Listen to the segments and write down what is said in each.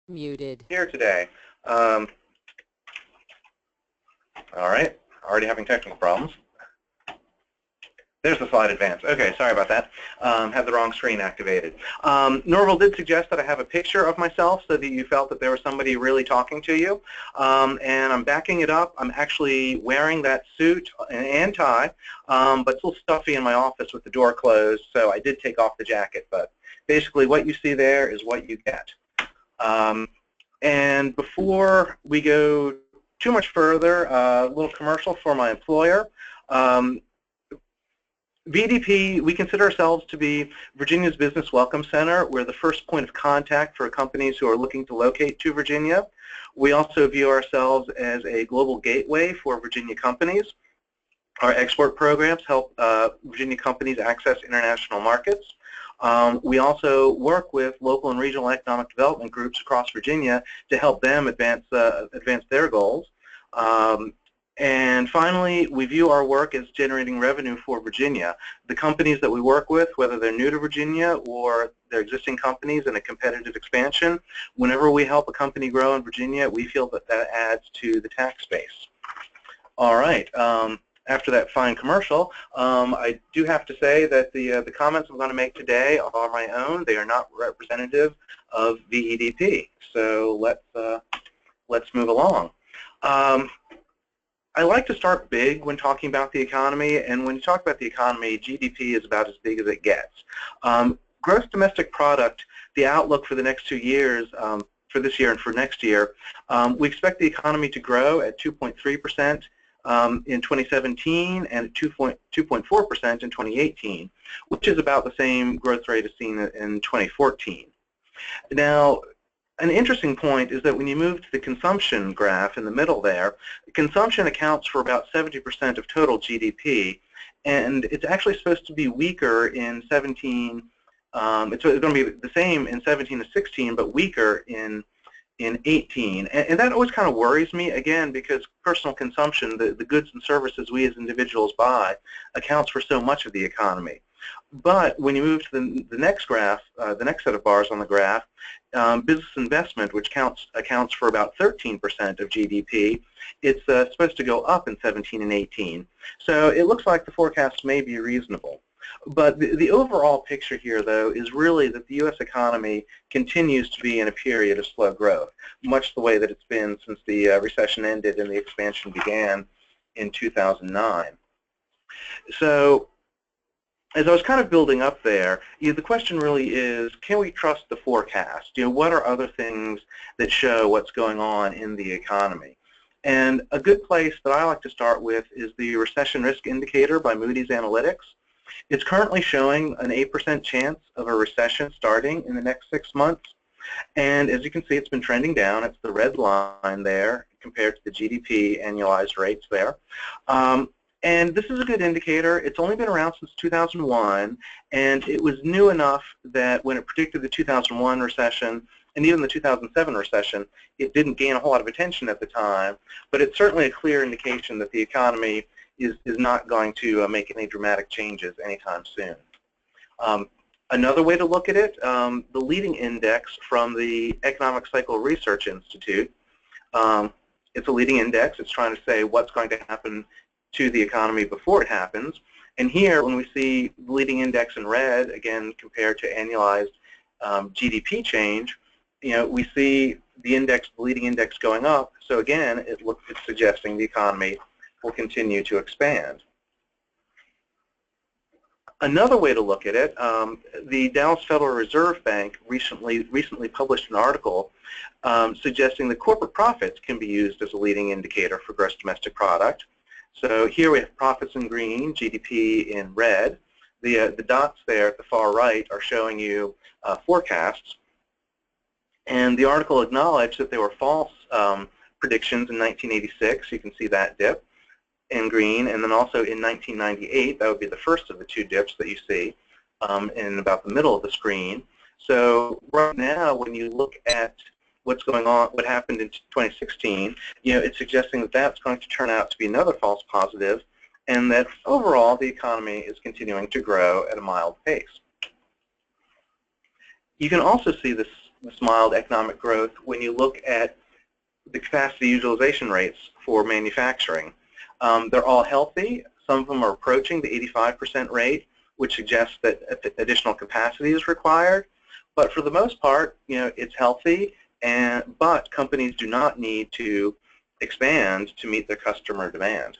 Muted. Here today. All right, already having technical problems. There's the slide advance. Okay, sorry about that. Had the wrong screen activated. Norval did suggest that I have a picture of myself so that you felt that there was somebody really talking to you. And I'm backing it up. I'm actually wearing that suit and tie, but it's a little stuffy in my office with the door closed, so I did take off the jacket. But basically what you see there is what you get. And before we go too much further, a little commercial for my employer. VEDP, we consider ourselves to be Virginia's Business Welcome Center. We're the first point of contact for companies who are looking to locate to Virginia. We also view ourselves as a global gateway for Virginia companies. Our export programs help Virginia companies access international markets. We also work with local and regional economic development groups across Virginia to help them advance their goals. And finally, we view our work as generating revenue for Virginia. The companies that we work with, whether they're new to Virginia or they're existing companies in a competitive expansion, whenever we help a company grow in Virginia, we feel that that adds to the tax base. All right. After that fine commercial, I do have to say that the comments I'm going to make today are my own. They are not representative of VEDP. So let's move along. I like to start big when talking about the economy, and when you talk about the economy, GDP is about as big as it gets. Gross domestic product, the outlook for the next 2 years, for this year and for next year, we expect the economy to grow at 2.3% in 2017 and at 2.4% in 2018, which is about the same growth rate as seen in 2014. Now, an interesting point is that when you move to the consumption graph in the middle there, consumption accounts for about 70% of total GDP, and it's actually supposed to be weaker in 17. It's going to be the same in 17 to 16, but weaker in 18. And that always kind of worries me, again, because personal consumption, the goods and services we as individuals buy, accounts for so much of the economy. But when you move to the next graph, the next set of bars on the graph, business investment, which accounts for about 13% of GDP, it's supposed to go up in 17 and 18. So it looks like the forecast may be reasonable. But the overall picture here, though, is really that the U.S. economy continues to be in a period of slow growth, much the way that it's been since the recession ended and the expansion began in 2009. So as I was kind of building up there, the question really is, can we trust the forecast? What are other things that show what's going on in the economy? And a good place that I like to start with is the Recession Risk Indicator by Moody's Analytics. It's currently showing an 8% chance of a recession starting in the next 6 months. And as you can see, it's been trending down. It's the red line there compared to the GDP annualized rates there. And this is a good indicator. It's only been around since 2001, and it was new enough that when it predicted the 2001 recession and even the 2007 recession, it didn't gain a whole lot of attention at the time, but it's certainly a clear indication that the economy is not going to make any dramatic changes anytime soon. Another way to look at it, the leading index from the Economic Cycle Research Institute, it's a leading index. It's trying to say what's going to happen to the economy before it happens. And here, when we see the leading index in red, again, compared to annualized GDP change, we see the leading index going up. So again, it's suggesting the economy will continue to expand. Another way to look at it, the Dallas Federal Reserve Bank recently published an article suggesting that corporate profits can be used as a leading indicator for gross domestic product. So here we have profits in green, GDP in red. The dots there at the far right are showing you forecasts. And the article acknowledged that there were false predictions in 1986. You can see that dip in green. And then also in 1998, that would be the first of the two dips that you see in about the middle of the screen. So right now, when you look at what's going on, what happened in 2016, it's suggesting that that's going to turn out to be another false positive, and that overall the economy is continuing to grow at a mild pace. You can also see this this mild economic growth when you look at the capacity utilization rates for manufacturing. They're all healthy. Some of them are approaching the 85% rate, which suggests that additional capacity is required. But for the most part, it's healthy, but companies do not need to expand to meet their customer demand.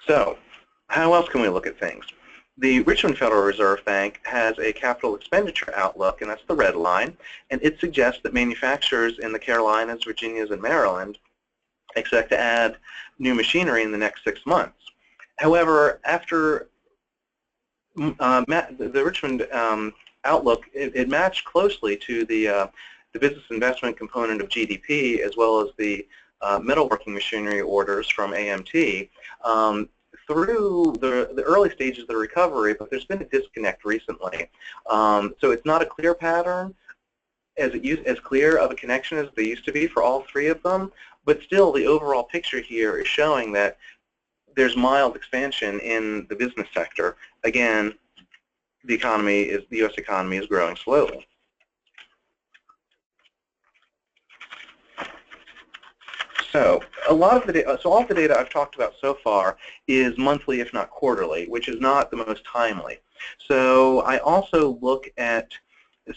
So, how else can we look at things? The Richmond Federal Reserve Bank has a capital expenditure outlook, and that's the red line, and it suggests that manufacturers in the Carolinas, Virginias, and Maryland expect to add new machinery in the next 6 months. However, after the Richmond outlook, it matched closely to the business investment component of GDP, as well as the metalworking machinery orders from AMT through the early stages of the recovery, but there's been a disconnect recently. So it's not a clear pattern, as clear of a connection as they used to be for all three of them, but still the overall picture here is showing that there's mild expansion in the business sector. Again, the U.S. economy is growing slowly. So all of the data I've talked about so far is monthly, if not quarterly, which is not the most timely. So I also look at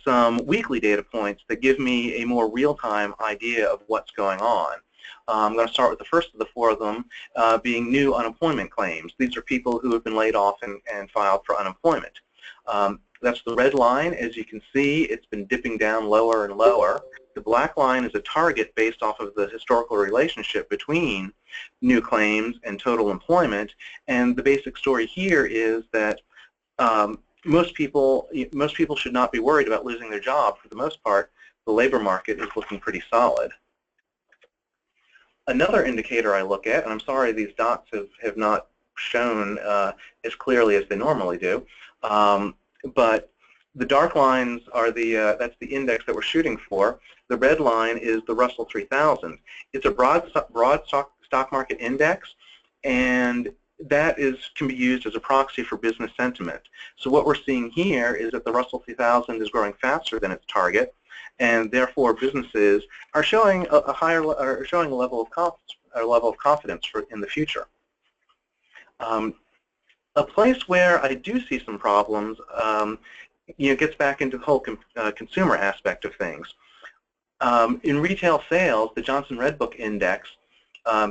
some weekly data points that give me a more real-time idea of what's going on. I'm going to start with the first of the four of them, being new unemployment claims. These are people who have been laid off and filed for unemployment. That's the red line. As you can see, it's been dipping down lower and lower. The black line is a target based off of the historical relationship between new claims and total employment. And the basic story here is that most people should not be worried about losing their job. For the most part, the labor market is looking pretty solid. Another indicator I look at, and I'm sorry these dots have not shown as clearly as they normally do, but the dark lines are that's the index that we're shooting for. The red line is the Russell 3000. It's a broad stock market index, and that can be used as a proxy for business sentiment. So what we're seeing here is that the Russell 3000 is growing faster than its target, and therefore businesses are showing a level of confidence in the future. A place where I do see some problems, gets back into the whole consumer aspect of things. In retail sales, the Johnson Red Book Index,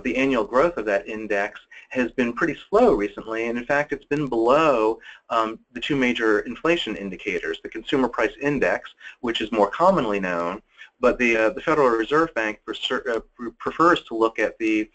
the annual growth of that index has been pretty slow recently, and in fact it's been below the two major inflation indicators, the Consumer Price Index, which is more commonly known, but the Federal Reserve Bank prefers to look at the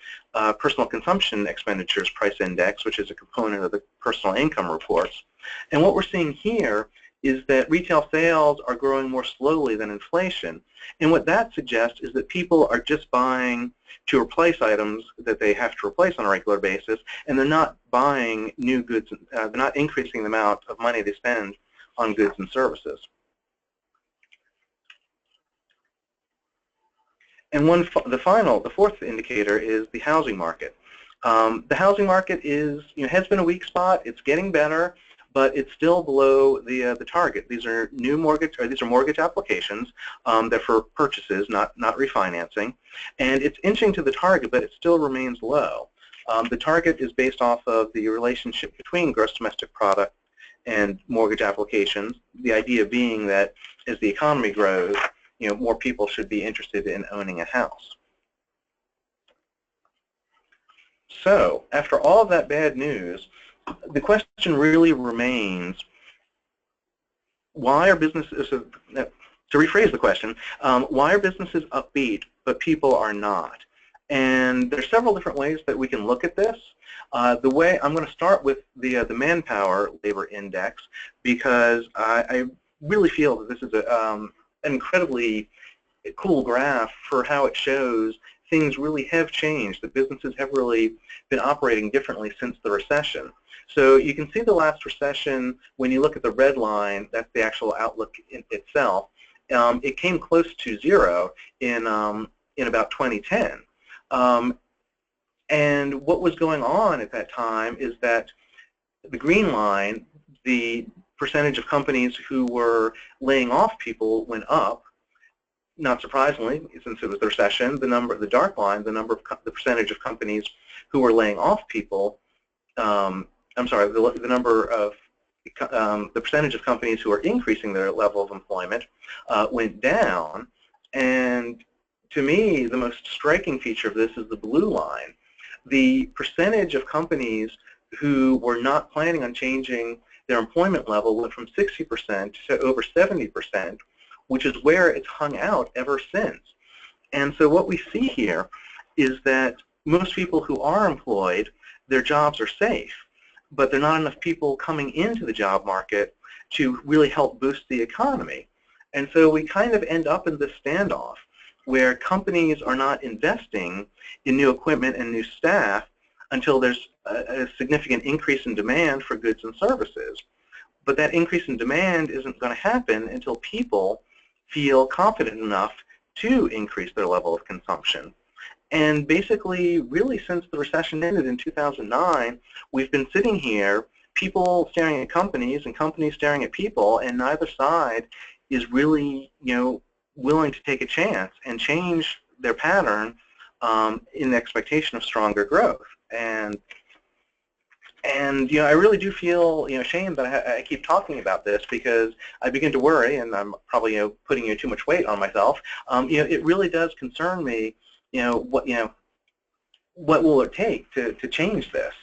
Personal Consumption Expenditures Price Index, which is a component of the personal income reports. And what we're seeing here is that retail sales are growing more slowly than inflation. And what that suggests is that people are just buying to replace items that they have to replace on a regular basis, and they're not buying new goods, they're not increasing the amount of money they spend on goods and services. And the fourth indicator is the housing market. The housing market has been a weak spot. It's getting better, but it's still below the target. These are mortgage applications. They're for purchases, not refinancing, and it's inching to the target, but it still remains low. The target is based off of the relationship between gross domestic product and mortgage applications. The idea being that as the economy grows, more people should be interested in owning a house. So, after all of that bad news, the question really remains, why are businesses, to rephrase the question, why are businesses upbeat but people are not? And there's several different ways that we can look at this. I'm going to start with the Manpower Labor Index, because I really feel that this is an incredibly cool graph for how it shows things really have changed, that businesses have really been operating differently since the recession. So you can see the last recession, when you look at the red line, that's the actual outlook itself. It came close to zero in about 2010. And what was going on at that time is that the green line, the percentage of companies who were laying off people went up. Not surprisingly, since it was the recession, the dark line, the percentage of companies who were laying off people, I'm sorry, the number of the percentage of companies who are increasing their level of employment went down. And to me, the most striking feature of this is the blue line. The percentage of companies who were not planning on changing their employment level went from 60% to over 70%, which is where it's hung out ever since. And so what we see here is that most people who are employed, their jobs are safe, but there are not enough people coming into the job market to really help boost the economy. And so we kind of end up in this standoff where companies are not investing in new equipment and new staff until there's a significant increase in demand for goods and services. But that increase in demand isn't going to happen until people feel confident enough to increase their level of consumption. And basically, really since the recession ended in 2009, we've been sitting here, people staring at companies and companies staring at people, and neither side is really, willing to take a chance and change their pattern in the expectation of stronger growth. And I really do feel ashamed that I keep talking about this, because I begin to worry, and I'm probably putting too much weight on myself. It really does concern me. What will it take to change this?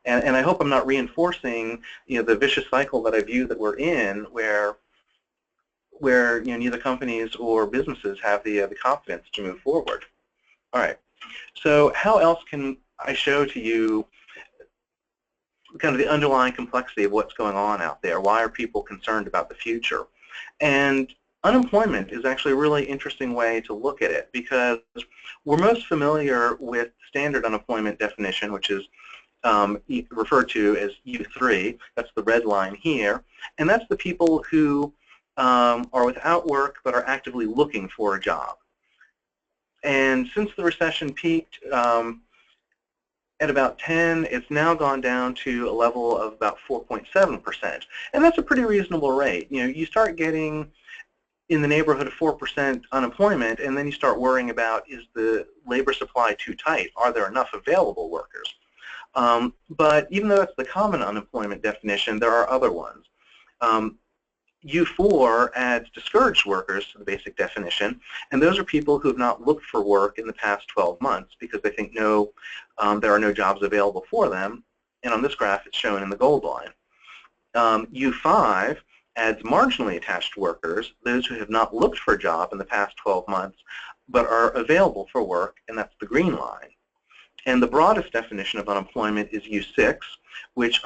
And I hope I'm not reinforcing the vicious cycle that I view that we're in, where neither companies or businesses have the confidence to move forward. All right. So how else can I show to you kind of the underlying complexity of what's going on out there? Why are people concerned about the future? And unemployment is actually a really interesting way to look at it, because we're most familiar with standard unemployment definition, which is referred to as U3. That's the red line here. And that's the people who are without work but are actively looking for a job. And since the recession peaked at about 10, it's now gone down to a level of about 4.7%. And that's a pretty reasonable rate. You start getting in the neighborhood of 4% unemployment, and then you start worrying about, is the labor supply too tight? Are there enough available workers? But even though that's the common unemployment definition, there are other ones. U4 adds discouraged workers to the basic definition, and those are people who have not looked for work in the past 12 months because they think there are no jobs available for them. And on this graph, it's shown in the gold line. U5 adds marginally attached workers, those who have not looked for a job in the past 12 months but are available for work, and that's the green line. And the broadest definition of unemployment is U6, which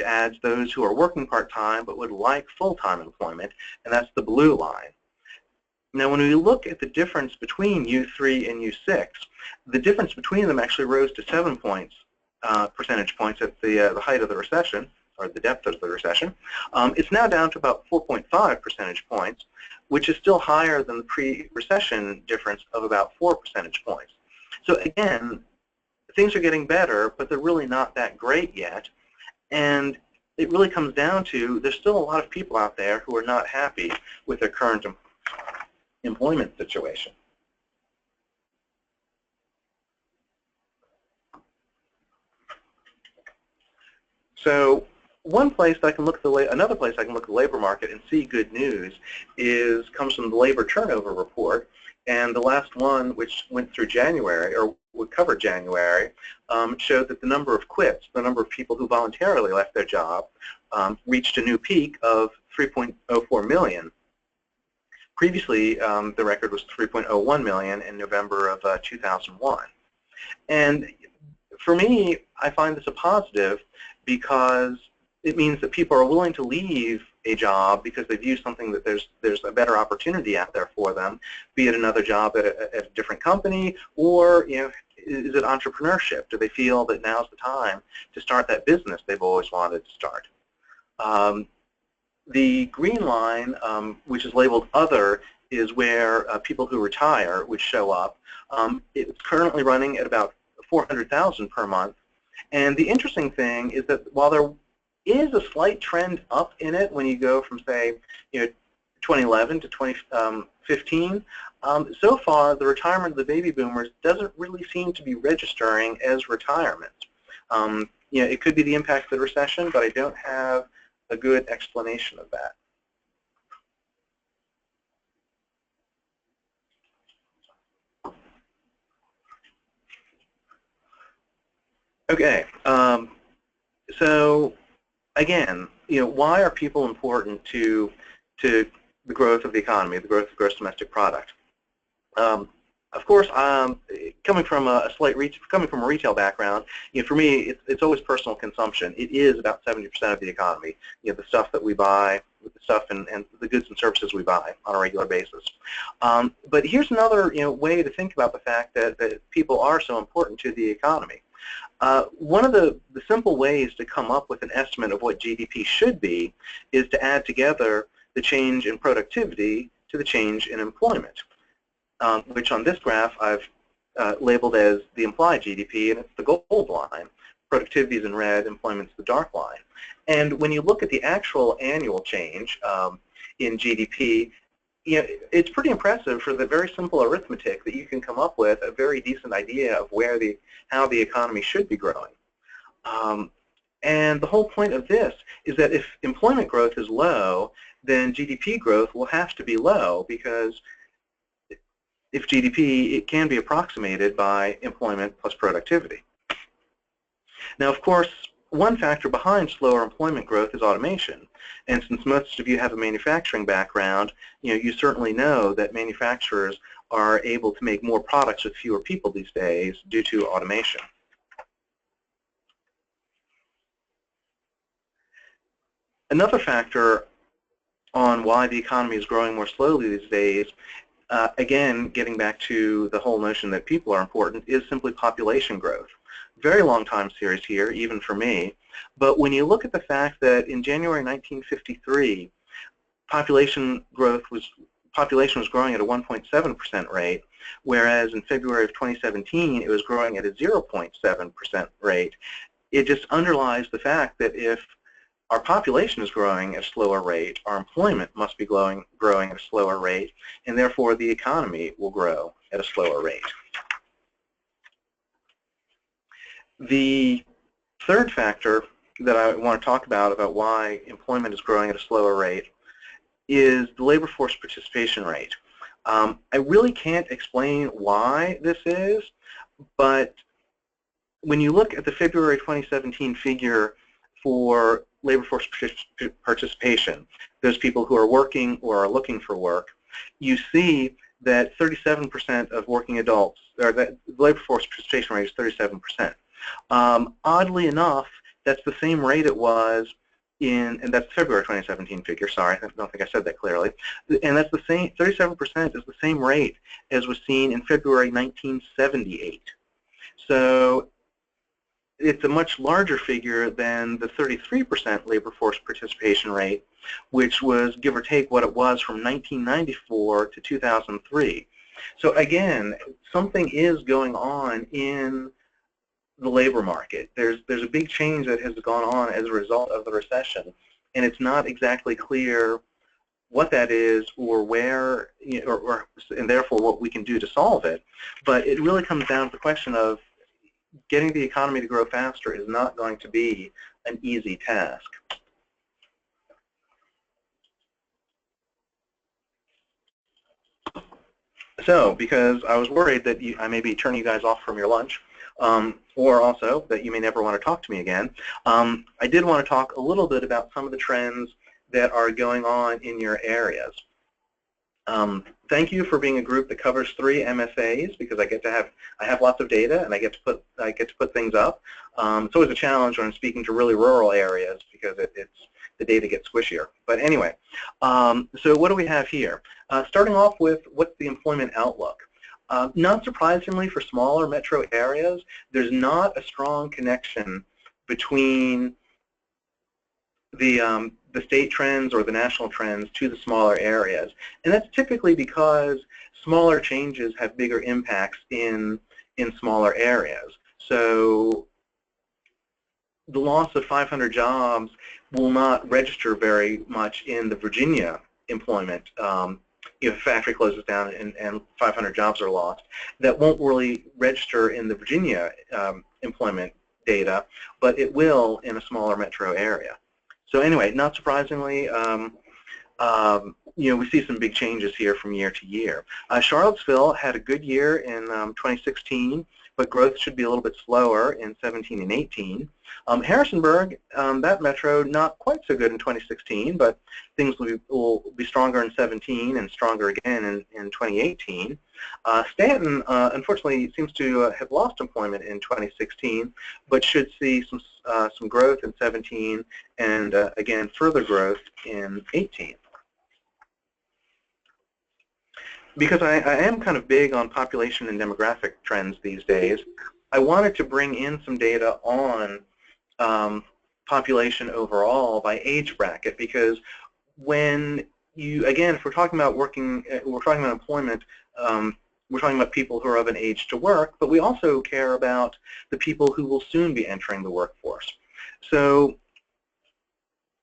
adds those who are working part-time but would like full-time employment, and that's the blue line. Now, when we look at the difference between U3 and U6, the difference between them actually rose to 7 percentage points at the height of the recession, or the depth of the recession. It's now down to about 4.5 percentage points, which is still higher than the pre-recession difference of about 4 percentage points. So again, things are getting better, but they're really not that great yet. And it really comes down to, there's still a lot of people out there who are not happy with their current employment situation. So another place I can look at the labor market and see good news comes from the labor turnover report. And the last one, which went through January, or would cover January, showed that the number of quits, the number of people who voluntarily left their job, reached a new peak of 3.04 million. Previously, the record was 3.01 million in November of 2001. And for me, I find this a positive because it means that people are willing to leave a job because they view something that there's a better opportunity out there for them, be it another job at a different company, or is it entrepreneurship? Do they feel that now's the time to start that business they've always wanted to start? The green line, which is labeled Other, is where people who retire would show up. It's currently running at about 400,000 per month, And the interesting thing is that while there is a slight trend up in it when you go from, say, 2011 to 2015, so far the retirement of the baby boomers doesn't really seem to be registering as retirement. It could be the impact of the recession, but I don't have a good explanation of that. Okay, so again, why are people important to the growth of the economy, the growth of gross domestic product? Of course, coming from a retail background, for me, it's always personal consumption. It is about 70% of the economy. The stuff that we buy, the stuff and the goods and services we buy on a regular basis. But here's another way to think about the fact that people are so important to the economy. One of the simple ways to come up with an estimate of what GDP should be is to add together the change in productivity to the change in employment, which on this graph I've labeled as the implied GDP, and it's the gold line. Productivity is in red, employment's the dark line. And when you look at the actual annual change in GDP, it's pretty impressive for the very simple arithmetic that you can come up with a very decent idea of how the economy should be growing. And the whole point of this is that if employment growth is low, then GDP growth will have to be low, because if GDP, it can be approximated by employment plus productivity. Now, of course, one factor behind slower employment growth is automation. And since most of you have a manufacturing background, you certainly know that manufacturers are able to make more products with fewer people these days due to automation. Another factor on why the economy is growing more slowly these days, again, getting back to the whole notion that people are important, is simply population growth. Very long time series here, even for me. But when you look at the fact that in January 1953, population was growing at a 1.7% rate, whereas in February of 2017 it was growing at a 0.7% rate, it just underlies the fact that if our population is growing at a slower rate, our employment must be growing at a slower rate, and therefore the economy will grow at a slower rate. The third factor that I want to talk about why employment is growing at a slower rate is the labor force participation rate. I really can't explain why this is, but when you look at the February 2017 figure for labor force participation, those people who are working or are looking for work, you see that 37% of working adults, or that the labor force participation rate is 37%. Oddly enough, that's the same rate it was and that's the February 2017 figure, sorry, I don't think I said that clearly, and that's the same, 37% is the same rate as was seen in February 1978. So it's a much larger figure than the 33% labor force participation rate, which was, give or take, what it was from 1994 to 2003. So again, something is going on in the labor market. There's a big change that has gone on as a result of the recession, and it's not exactly clear what that is or where, and therefore what we can do to solve it. But it really comes down to the question of getting the economy to grow faster is not going to be an easy task. So, because I was worried that I may be turning you guys off from your lunch, or also that you may never want to talk to me again, I did want to talk a little bit about some of the trends that are going on in your areas. Thank you for being a group that covers 3 MSAs, because I have lots of data and I get to put things up. It's always a challenge when I'm speaking to really rural areas because the data gets squishier. But anyway, so what do we have here? Starting off with what's the employment outlook? Not surprisingly, for smaller metro areas, there's not a strong connection between the state trends or the national trends to the smaller areas. And that's typically because smaller changes have bigger impacts in smaller areas. So the loss of 500 jobs will not register very much in the Virginia employment. If a factory closes down and 500 jobs are lost, that won't really register in the Virginia employment data, but it will in a smaller metro area. So anyway, not surprisingly, we see some big changes here from year to year. Charlottesville had a good year in 2016, but growth should be a little bit slower in 17 and 18. Harrisonburg, that metro, not quite so good in 2016, but things will be stronger in 17 and stronger again in 2018. Stanton, unfortunately, seems to have lost employment in 2016, but should see some growth in 17 and again further growth in 18. Because I am kind of big on population and demographic trends these days, I wanted to bring in some data on population overall by age bracket, because when again, if we're talking about employment, we're talking about people who are of an age to work, but we also care about the people who will soon be entering the workforce. So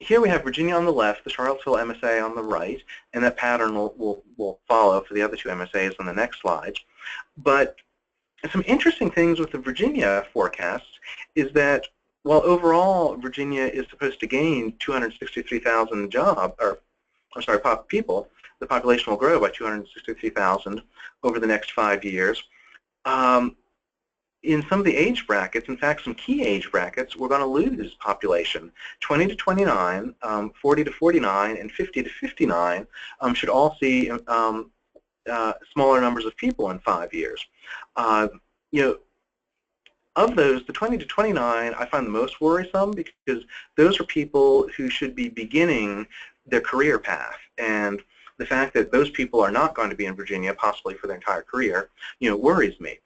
here we have Virginia on the left, the Charlottesville MSA on the right, and that pattern will follow for the other two MSAs on the next slide. But some interesting things with the Virginia forecasts is that while overall Virginia is supposed to gain 263,000 people, the population will grow by 263,000 over the next 5 years. In some of the age brackets, in fact, some key age brackets, we're going to lose population. 20 to 29, 40 to 49, and 50 to 59 should all see smaller numbers of people in 5 years. Of those, the 20 to 29 I find the most worrisome, because those are people who should be beginning their career path, and the fact that those people are not going to be in Virginia possibly for their entire career, worries me.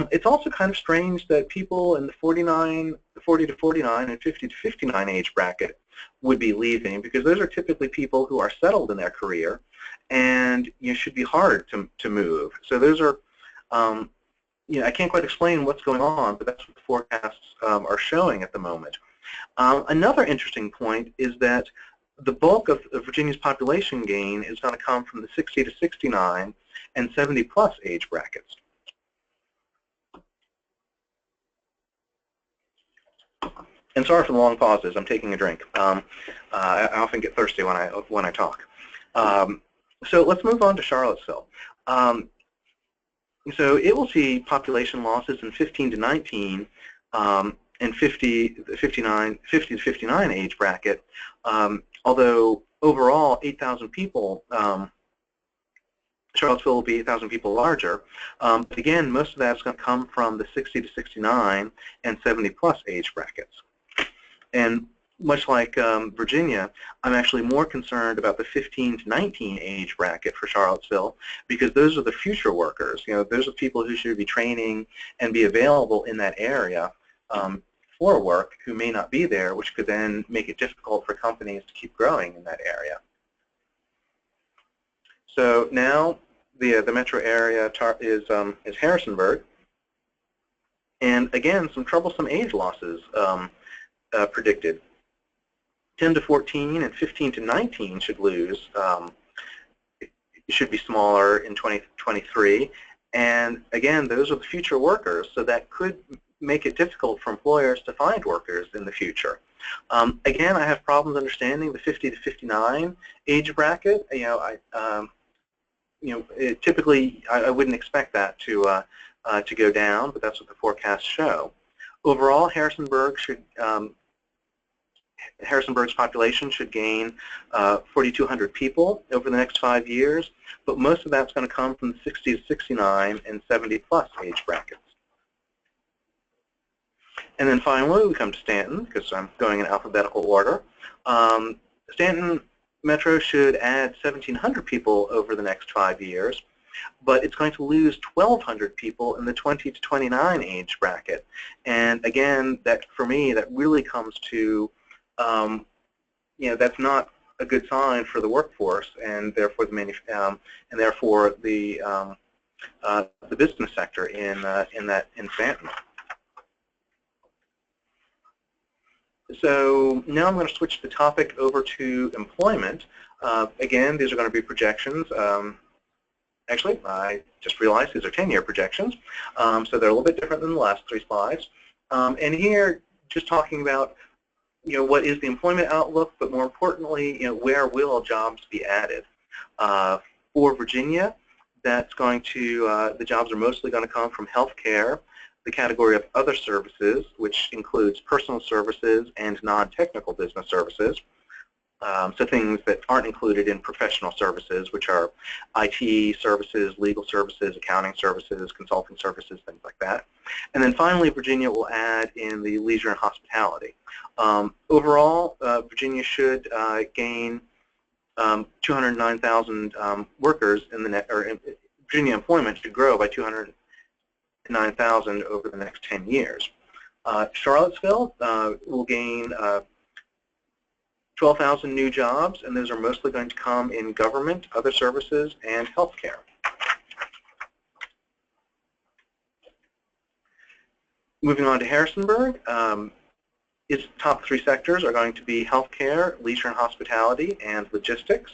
It's also kind of strange that people in the 40 to 49 and 50 to 59 age bracket would be leaving, because those are typically people who are settled in their career and should be hard to move. So those are, I can't quite explain what's going on, but that's what the forecasts are showing at the moment. Another interesting point is that the bulk of Virginia's population gain is going to come from the 60 to 69 and 70 plus age brackets. And sorry for the long pauses. I'm taking a drink. I often get thirsty when I talk. So let's move on to Charlottesville. So it will see population losses in 15 to 19 and 50 to 59 age bracket. Although overall 8,000 people, Charlottesville will be 8,000 people larger. But again, most of that is going to come from the 60 to 69 and 70 plus age brackets. And much like Virginia, I'm actually more concerned about the 15 to 19 age bracket for Charlottesville, because those are the future workers. Those are people who should be training and be available in that area for work, who may not be there, which could then make it difficult for companies to keep growing in that area. So now the metro area is Harrisonburg, and again some troublesome age losses predicted. 10 to 14 and 15 to 19 should lose. It should be smaller in 2023, and again those are the future workers, so that could make it difficult for employers to find workers in the future. Again, I have problems understanding the 50 to 59 age bracket. Typically I wouldn't expect that to go down, but that's what the forecasts show. Overall, Harrisonburg's population should gain 4,200 people over the next 5 years, but most of that's going to come from the 60 to 69 and 70 plus age brackets. And then finally, we come to Stanton, because I'm going in alphabetical order. Stanton Metro should add 1,700 people over the next 5 years, but it's going to lose 1,200 people in the 20 to 29 age bracket. And again, that for me, that really comes to, that's not a good sign for the workforce, and therefore the the business sector in Stanton. So now I'm going to switch the topic over to employment. Again, these are going to be projections. Actually, I just realized these are 10-year projections, so they're a little bit different than the last 3 slides. And here, just talking about what is the employment outlook, but more importantly, where will jobs be added? For Virginia, that's going to the jobs are mostly going to come from healthcare, the category of other services, which includes personal services and non-technical business services. So things that aren't included in professional services, which are IT services, legal services, accounting services, consulting services, things like that. And then finally, Virginia will add in the leisure and hospitality. Overall, Virginia should gain 209,000 workers in the Virginia employment should grow by 209,000 over the next 10 years. Charlottesville will gain 12,000 new jobs, and those are mostly going to come in government, other services, and healthcare. Moving on to Harrisonburg, its top 3 sectors are going to be healthcare, leisure and hospitality, and logistics.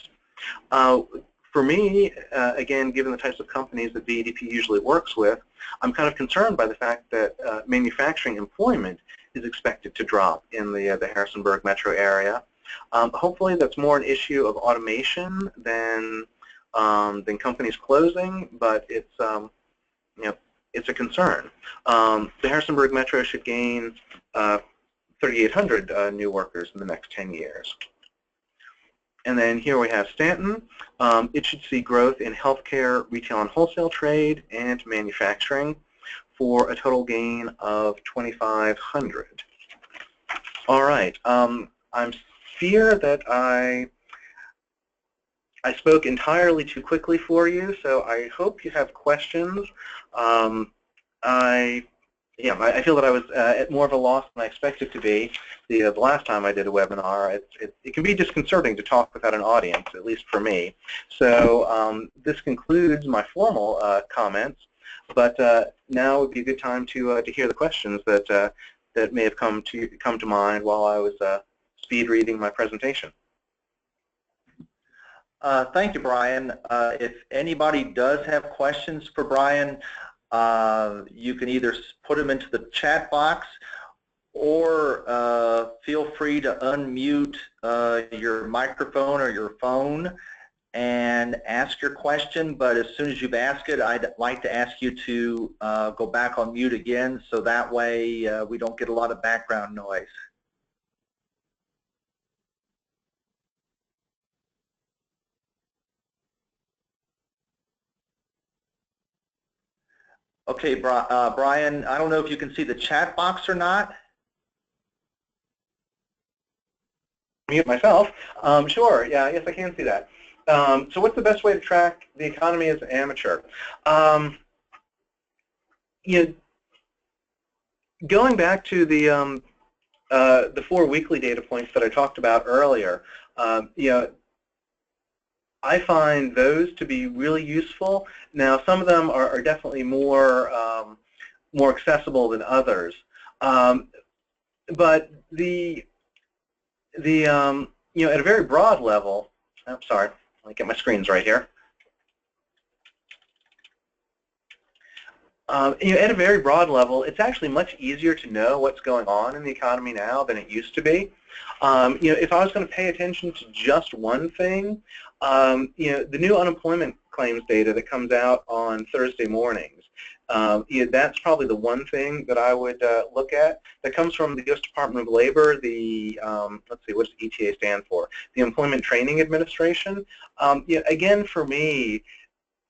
For me, again, given the types of companies that VEDP usually works with, I'm kind of concerned by the fact that manufacturing employment is expected to drop in the Harrisonburg metro area. Hopefully that's more an issue of automation than companies closing, but it's it's a concern. The Harrisonburg metro should gain 3,800 new workers in the next 10 years. And then here we have Stanton. It should see growth in healthcare, retail and wholesale trade, and manufacturing for a total gain of 2,500. All right. I'm fear that I spoke entirely too quickly for you, so I hope you have questions. I feel that I was at more of a loss than I expected to be the last time I did a webinar. It can be disconcerting to talk without an audience, at least for me. So this concludes my formal comments, but now would be a good time to hear the questions that may have come to mind while I was speed reading my presentation. Thank you, Brian. If anybody does have questions for Brian, you can either put them into the chat box or feel free to unmute your microphone or your phone and ask your question. But as soon as you've asked it, I'd like to ask you to go back on mute again, so that way we don't get a lot of background noise. Okay, Brian, I don't know if you can see the chat box or not. Mute myself. Sure, yeah, yes, I can see that. So what's the best way to track the economy as an amateur? Going back to the 4 weekly data points that I talked about earlier, I find those to be really useful. Now, some of them are definitely more accessible than others, but at a very broad level. I'm sorry, let me get my screens right here. At a very broad level, it's actually much easier to know what's going on in the economy now than it used to be. If I was going to pay attention to just one thing, the new unemployment claims data that comes out on Thursday mornings, that's probably the one thing that I would look at. That comes from the U.S. Department of Labor, the, let's see, what does ETA stand for? The Employment Training Administration. Again, for me,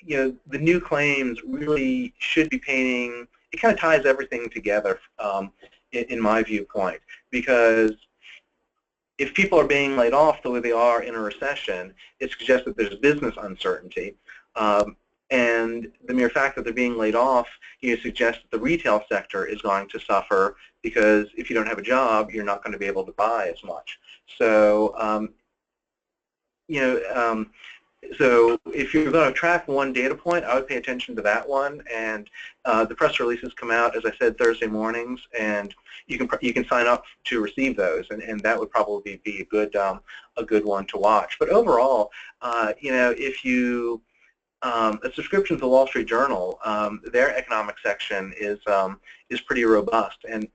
the new claims really should be painting, it kind of ties everything together in my viewpoint, because if people are being laid off the way they are in a recession, it suggests that there's business uncertainty. And the mere fact that they're being laid off suggests that the retail sector is going to suffer, because if you don't have a job, you're not going to be able to buy as much. So, So if you're going to track one data point, I would pay attention to that one. And the press releases come out, as I said, Thursday mornings, and you can sign up to receive those, and that would probably be a good one to watch. But overall, if you a subscription to the Wall Street Journal, their economic section is pretty robust and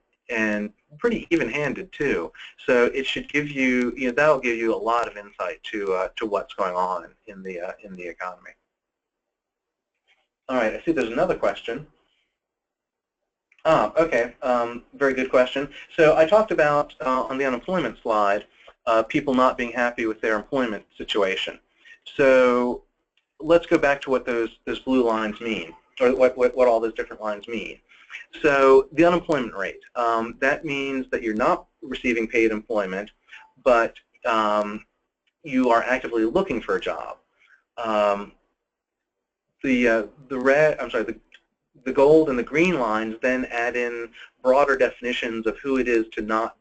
pretty even-handed too. So it should give you, that'll give you a lot of insight to what's going on in the economy. All right, I see there's another question. Okay, very good question. So I talked about on the unemployment slide, people not being happy with their employment situation. So let's go back to what those blue lines mean, or what all those different lines mean. So the unemployment rate, that means that you're not receiving paid employment, but you are actively looking for a job. The gold and the green lines then add in broader definitions of who it is to not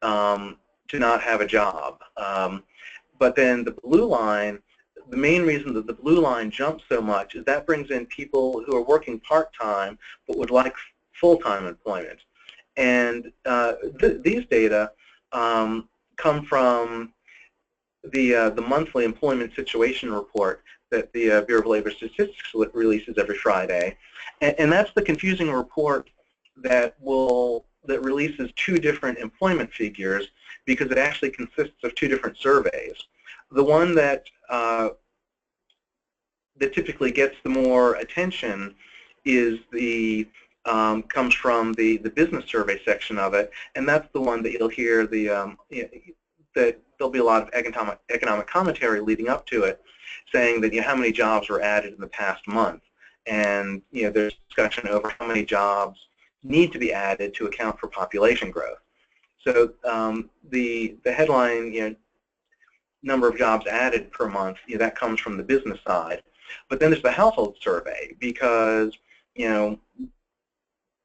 have a job. But then the blue line, the main reason that the blue line jumps so much is that brings in people who are working part-time but would like full-time employment. And these data come from the monthly employment situation report that the Bureau of Labor Statistics releases every Friday. And that's the confusing report that releases two different employment figures because it actually consists of two different surveys. The one that typically gets the more attention is comes from the business survey section of it, and that's the one that you'll hear that there'll be a lot of economic commentary leading up to it, saying that how many jobs were added in the past month, and there's discussion over how many jobs need to be added to account for population growth. So the headline, number of jobs added per month, that comes from the business side. But then there's the household survey, because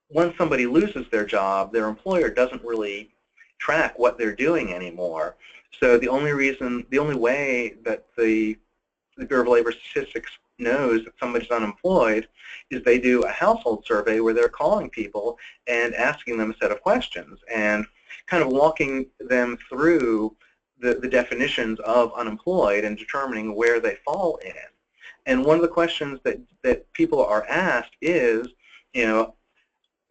once somebody loses their job, their employer doesn't really track what they're doing anymore. So the only way that the Bureau of Labor Statistics knows that somebody's unemployed is they do a household survey where they're calling people and asking them a set of questions and kind of walking them through the definitions of unemployed and determining where they fall in. And one of the questions that people are asked is, are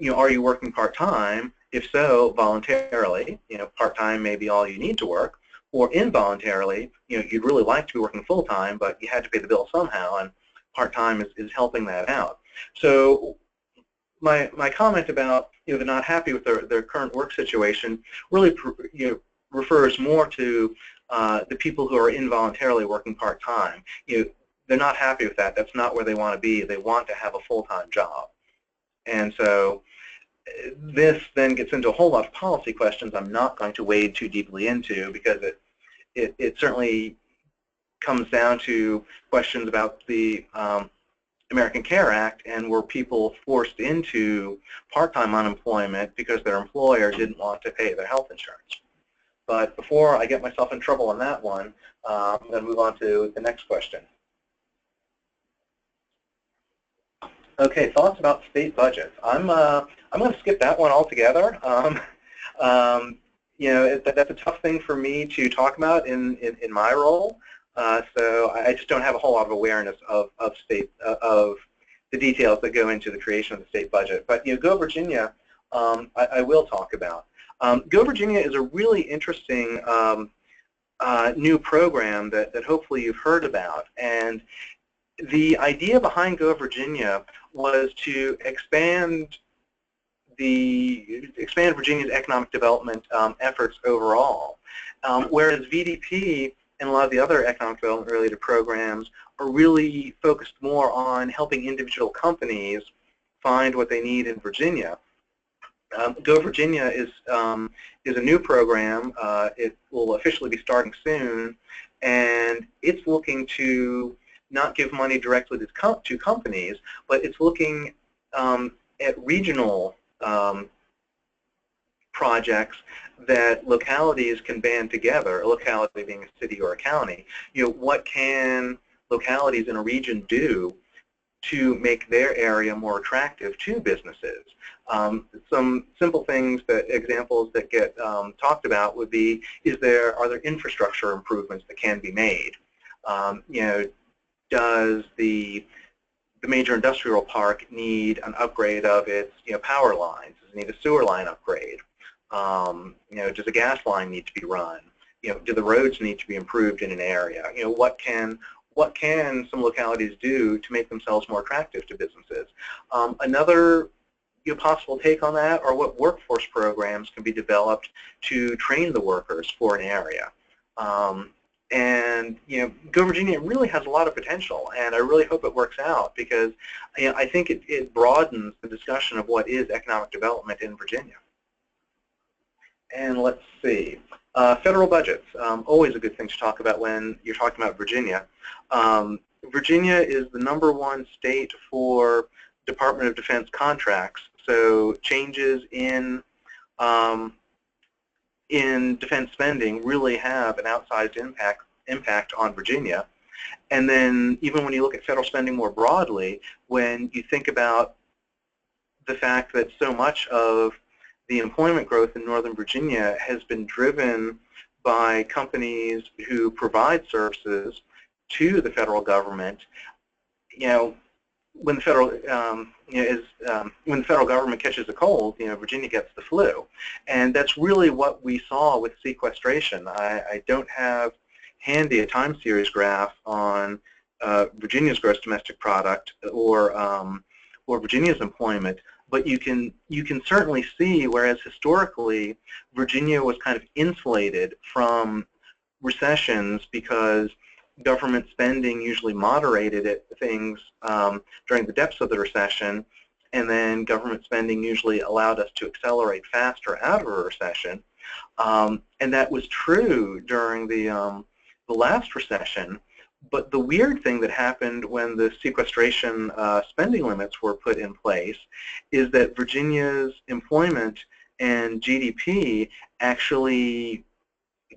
you working part-time? If so, voluntarily, part-time may be all you need to work, or involuntarily, you'd really like to be working full-time, but you had to pay the bill somehow, and part-time is helping that out. So my comment about they're not happy with their current work situation really refers more to the people who are involuntarily working part-time. They're not happy with that. That's not where they want to be. They want to have a full-time job. And so this then gets into a whole lot of policy questions I'm not going to wade too deeply into, because it certainly comes down to questions about the American Care Act, and were people forced into part-time unemployment because their employer didn't want to pay their health insurance. But before I get myself in trouble on that one, I'm going to move on to the next question. Okay, thoughts about state budgets. I'm going to skip that one altogether. That's a tough thing for me to talk about in my role. So I just don't have a whole lot of awareness of the details that go into the creation of the state budget. But Go Virginia, I will talk about. Go Virginia is a really interesting new program that hopefully you've heard about. And the idea behind Go Virginia was to expand Virginia's economic development efforts overall, whereas VEDP and a lot of the other economic development related programs are really focused more on helping individual companies find what they need in Virginia. Go Virginia is a new program. It will officially be starting soon, and it's looking to not give money directly to companies, but it's looking at regional projects that localities can band together, a locality being a city or a county. What can localities in a region do to make their area more attractive to businesses? Some simple things, examples that get talked about would be, are there infrastructure improvements that can be made? Does the major industrial park need an upgrade of its power lines? Does it need a sewer line upgrade? Does a gas line need to be run? Do the roads need to be improved in an area? What can some localities do to make themselves more attractive to businesses? Another possible take on that are what workforce programs can be developed to train the workers for an area. And Go Virginia really has a lot of potential, and I really hope it works out, because I think it broadens the discussion of what is economic development in Virginia. And let's see, federal budgets, always a good thing to talk about when you're talking about Virginia. Virginia is the #1 state for Department of Defense contracts, so changes in defense spending really have an outsized impact on Virginia. And then even when you look at federal spending more broadly, when you think about the fact that so much of the employment growth in Northern Virginia has been driven by companies who provide services to the federal government, when the federal when the federal government catches a cold, Virginia gets the flu, and that's really what we saw with sequestration. I don't have handy a time series graph on Virginia's gross domestic product or Virginia's employment, but you can certainly see, whereas historically Virginia was kind of insulated from recessions because government spending usually moderated things during the depths of the recession, and then government spending usually allowed us to accelerate faster out of a recession. And that was true during the last recession. But the weird thing that happened when the sequestration spending limits were put in place is that Virginia's employment and GDP actually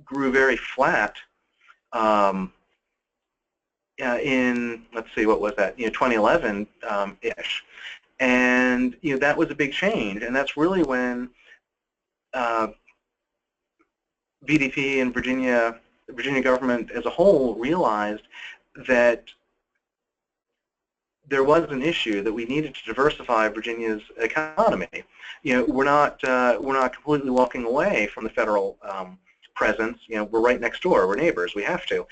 grew very flat in, let's see, what was that, 2011-ish. And that was a big change, and that's really when VEDP and the Virginia government as a whole realized that there was an issue, that we needed to diversify Virginia's economy. We're not completely walking away from the federal presence. We're right next door. We're neighbors. We have to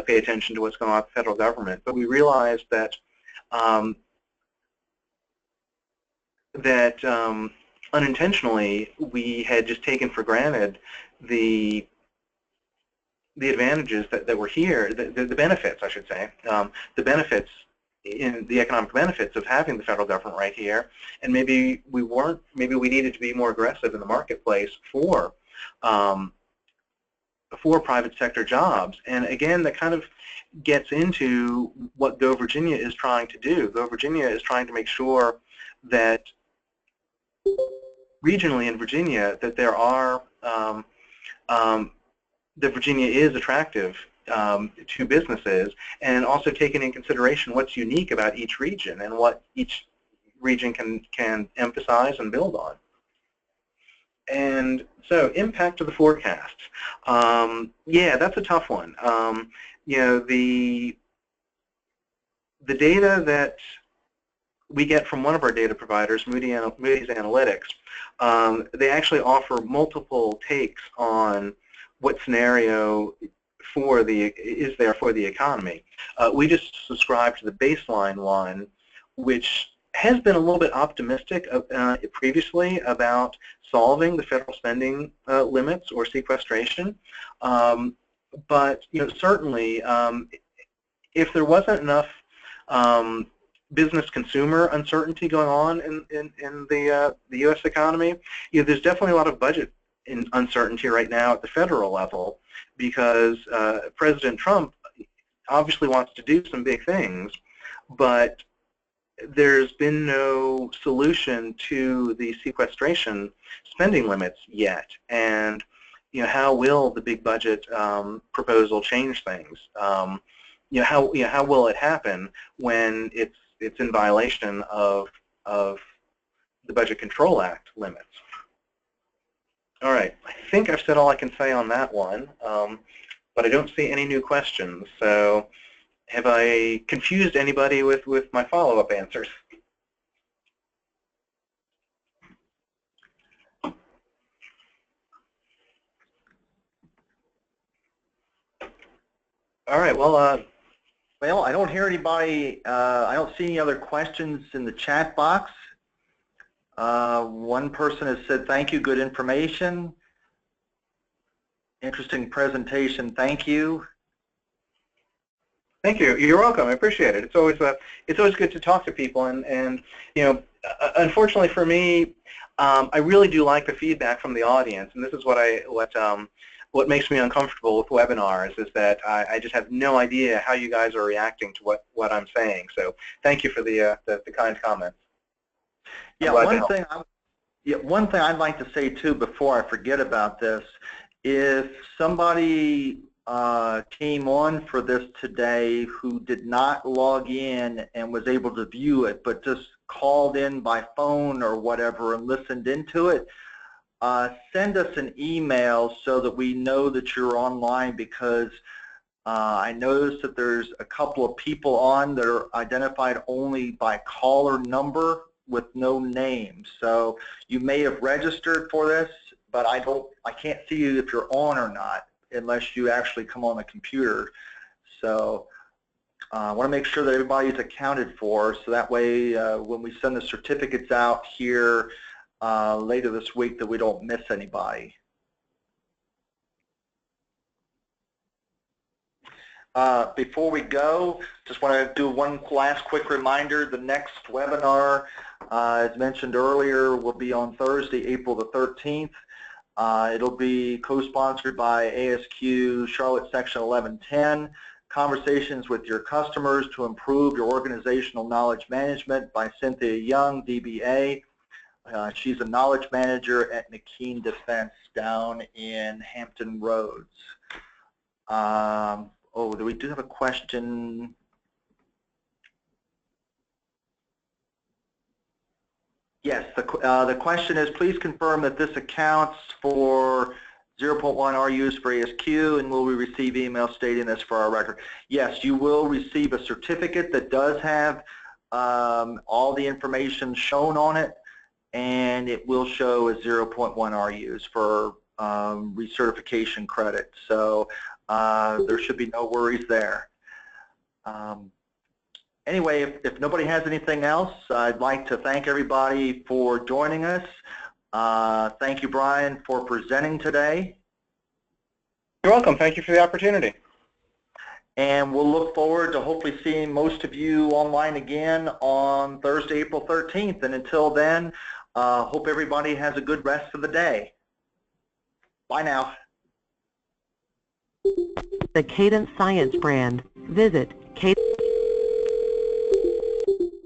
pay attention to what's going on with the federal government. But we realized that unintentionally we had just taken for granted the advantages that were here, the benefits, I should say, the benefits in the economic benefits of having the federal government right here, and maybe we needed to be more aggressive in the marketplace for private sector jobs. And again, that kind of gets into what Go Virginia is trying to do. Go Virginia is trying to make sure that regionally in Virginia that there are that Virginia is attractive to businesses, and also taking in consideration what's unique about each region and what each region can emphasize and build on. And so, impact of the forecast. Yeah, that's a tough one. The data that we get from one of our data providers, Moody's Analytics, they actually offer multiple takes on what scenario is there for the economy. We just subscribe to the baseline one, which has been a little bit optimistic previously about solving the federal spending limits or sequestration. But certainly, if there wasn't enough business consumer uncertainty going on in the U.S. economy, there's definitely a lot of budget uncertainty right now at the federal level, because President Trump obviously wants to do some big things, but there's been no solution to the sequestration spending limits yet, and how will the big budget proposal change things? How will it happen when it's in violation of the Budget Control Act limits? All right, I think I've said all I can say on that one, but I don't see any new questions. So have I confused anybody with my follow-up answers? All right, well, I don't hear anybody, I don't see any other questions in the chat box. One person has said, thank you, good information. Interesting presentation, thank you. Thank you. You're welcome. I appreciate it. It's always good to talk to people, and unfortunately for me, I really do like the feedback from the audience, and this is what makes me uncomfortable with webinars, is that I just have no idea how you guys are reacting to what I'm saying. So thank you for the kind comments. Yeah, one thing I'd like to say too before I forget about this, if somebody came on for this today who did not log in and was able to view it, but just called in by phone or whatever and listened into it, send us an email so that we know that you're online, because I noticed that there's a couple of people on that are identified only by caller number with no name. So you may have registered for this, but I can't see you if you're on or not unless you actually come on the computer. So I want to make sure that everybody's accounted for, so that way when we send the certificates out here later this week, that we don't miss anybody. Before we go, just want to do one last quick reminder. The next webinar, as mentioned earlier, will be on Thursday, April the 13th. It'll be co-sponsored by ASQ Charlotte Section 1110, Conversations with Your Customers to Improve Your Organizational Knowledge Management by Cynthia Young, DBA. She's a knowledge manager at McKean Defense down in Hampton Roads. We do have a question. Yes, the question is, please confirm that this accounts for 0.1 RUs for ASQ, and will we receive email stating this for our record? Yes, you will receive a certificate that does have all the information shown on it, and it will show as 0.1 RUs for recertification credit. So there should be no worries there. Anyway, if nobody has anything else, I'd like to thank everybody for joining us. Thank you, Brian, for presenting today. You're welcome. Thank you for the opportunity. And we'll look forward to hopefully seeing most of you online again on Thursday, April 13th. And until then, hope everybody has a good rest of the day. Bye now. The Cadence Science brand. Visit Cadence.